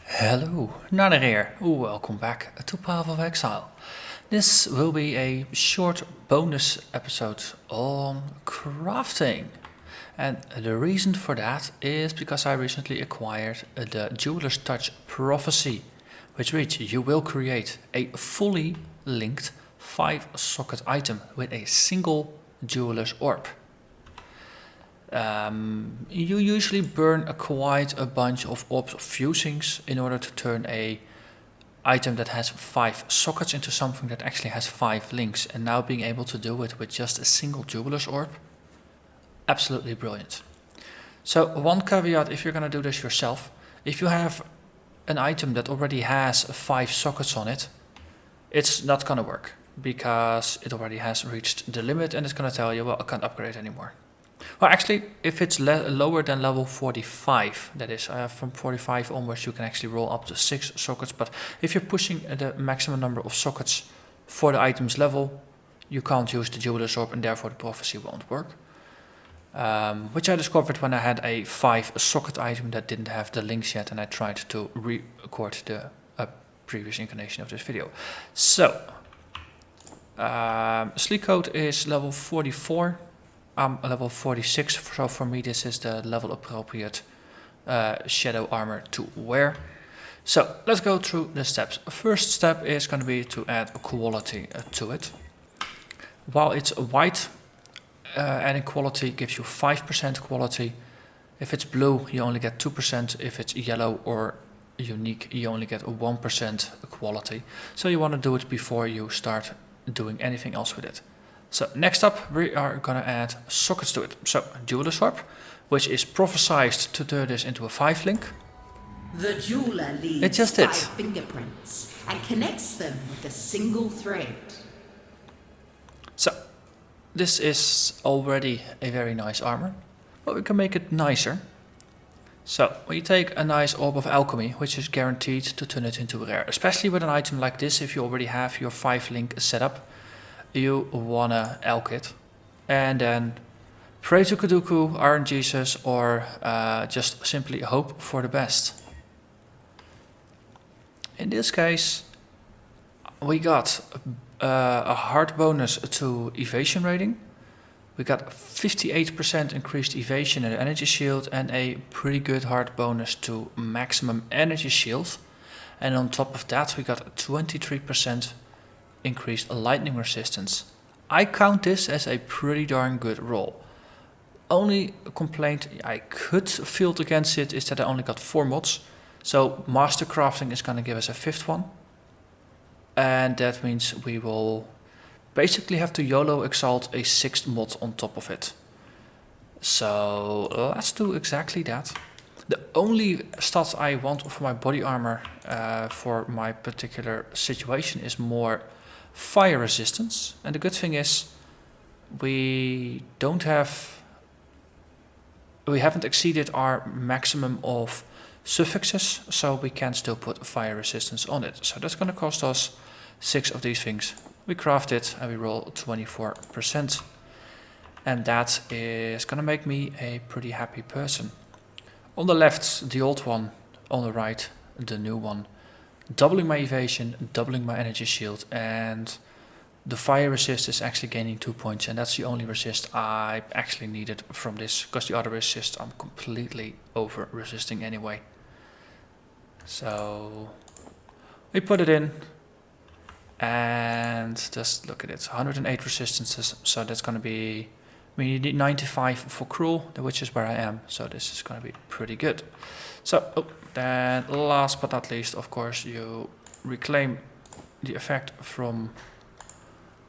Hello, Narnach here. Welcome back to Path of Exile. This will be a short bonus episode on crafting. And the reason for that is because I recently acquired the Jeweler's Touch Prophecy, which reads you will create a fully linked 5-socket item with a single Jeweler's Orb. You usually burn quite a bunch of orbs of fusings in order to turn a item that has 5 sockets into something that actually has 5 links, and now being able to do it with just a single Jeweler's Orb, absolutely brilliant. So one caveat if you're going to do this yourself, if you have an item that already has 5 sockets on it, it's not going to work because it already has reached the limit and it's going to tell you, well, I can't upgrade anymore. Well, actually, if it's lower than level 45, that is, from 45 onwards, you can actually roll up to 6 sockets. But if you're pushing the maximum number of sockets for the item's level, you can't use the Jeweler's Orb, and therefore the prophecy won't work. Which I discovered when I had a 5-socket item that didn't have the links yet, and I tried to re-record the previous incarnation of this video. So, Sleek Coat is level 44. I'm level 46, so for me this is the level appropriate shadow armor to wear. So let's go through the steps. First step is going to be to add quality to it. While it's white, adding quality gives you 5% quality. If it's blue, you only get 2%. If it's yellow or unique, you only get 1% quality. So you want to do it before you start doing anything else with it. So next up, we are going to add sockets to it. So Jeweler's Orb, which is prophesied to turn this into a 5-link. The jeweler leaves It just did. 5 fingerprints and connects them with a single thread. So this is already a very nice armor, but we can make it nicer. So we take a nice Orb of Alchemy, which is guaranteed to turn it into a rare. Especially with an item like this, if you already have your 5-link setup, you wanna elk it and then pray to Kuduku, RNGesus, or just simply hope for the best. In this case, we got a hard bonus to evasion rating. We got 58% increased evasion and energy shield, and a pretty good hard bonus to maximum energy shield. And on top of that, we got 23% increased lightning resistance. I count this as a pretty darn good roll. Only complaint I could field against it is that I only got 4 mods. So Master Crafting is going to give us a 5th one. And that means we will basically have to YOLO exalt a 6th mod on top of it. So let's do exactly that. The only stats I want for my body armor for my particular situation is more fire resistance, and the good thing is we haven't exceeded our maximum of suffixes, so we can still put fire resistance on it. So that's going to cost us 6 of these things. We craft it and we roll 24%, and that is going to make me a pretty happy person. On the left, the old one; on the right, the new one. Doubling my evasion, doubling my energy shield, and the fire resist is actually gaining 2 points, and that's the only resist I actually needed from this, because the other resist I'm completely over resisting anyway. So we put it in, and just look at it, 108 resistances, so that's going to be, we need 95 for cruel, which is where I am, so this is going to be pretty good. So, then last but not least, of course, you reclaim the effect from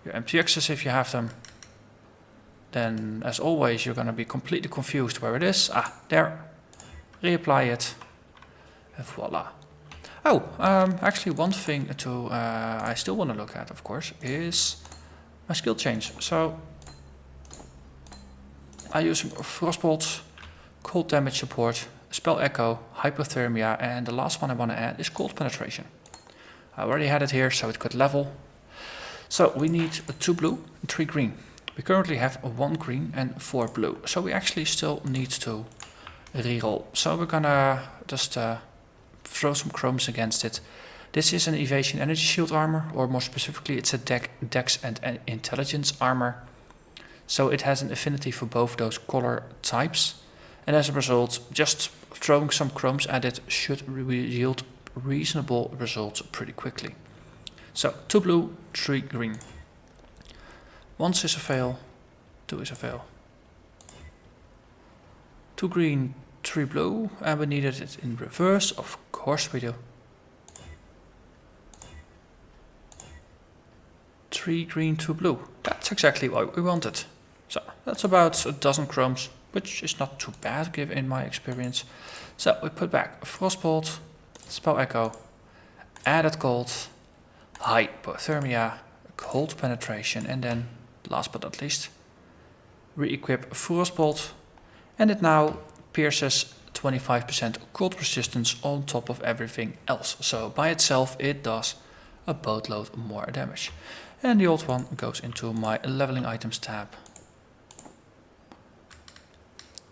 your MTXs if you have them. Then, as always, you're going to be completely confused where it is. Ah, there. Reapply it. And voila. Oh, actually one thing to I still want to look at, of course, is my skill change. So, I use Frostbolt, cold damage support, Spell Echo, Hypothermia, and the last one I want to add is Cold Penetration. I already had it here, so it could level. So we need 2 blue and 3 green. We currently have 1 green and 4 blue, so we actually still need to reroll. So we're gonna just throw some chromes against it. This is an evasion energy shield armor, or more specifically it's a dex and intelligence armor. So it has an affinity for both those color types. And as a result, just throwing some chromes at it should yield reasonable results pretty quickly. So 2 blue, 3 green. 1 is a fail, 2 is a fail. 2 green, 3 blue, and we needed it in reverse, of course we do. 3 green, 2 blue. That's exactly what we wanted. So that's about a dozen chromes, which is not too bad given in my experience. So we put back Frostbolt, Spell Echo, added gold, Hypothermia, cold penetration, and then, last but not least, re-equip Frostbolt, and it now pierces 25% cold resistance on top of everything else. So by itself it does a boatload more damage. And the old one goes into my leveling items tab.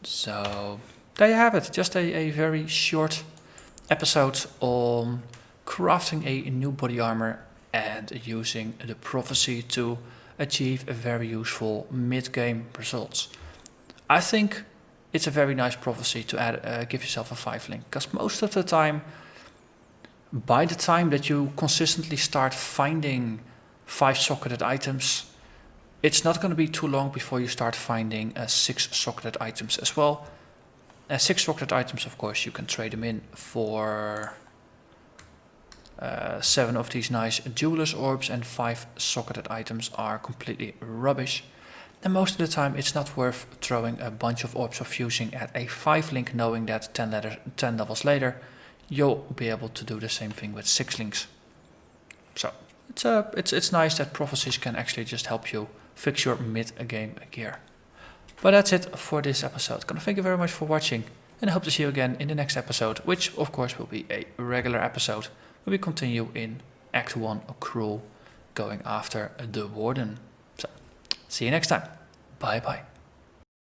So there you have it, just a very short episode on crafting a new body armor and using the prophecy to achieve a very useful mid-game results. I think it's a very nice prophecy to add, give yourself a 5 link, because most of the time, by the time that you consistently start finding 5 socketed items, it's not going to be too long before you start finding 6 socketed items as well. 6 socketed items, of course, you can trade them in for 7 of these nice jeweler's orbs, and 5 socketed items are completely rubbish. And most of the time it's not worth throwing a bunch of orbs of fusing at a 5 link, knowing that 10 levels later you'll be able to do the same thing with 6 links. So it's nice that prophecies can actually just help you fix your mid-game gear. But that's it for this episode. Gonna thank you very much for watching, and I hope to see you again in the next episode, which of course will be a regular episode where we continue in Act 1 of Cruel, going after the Warden. So, see you next time. Bye bye.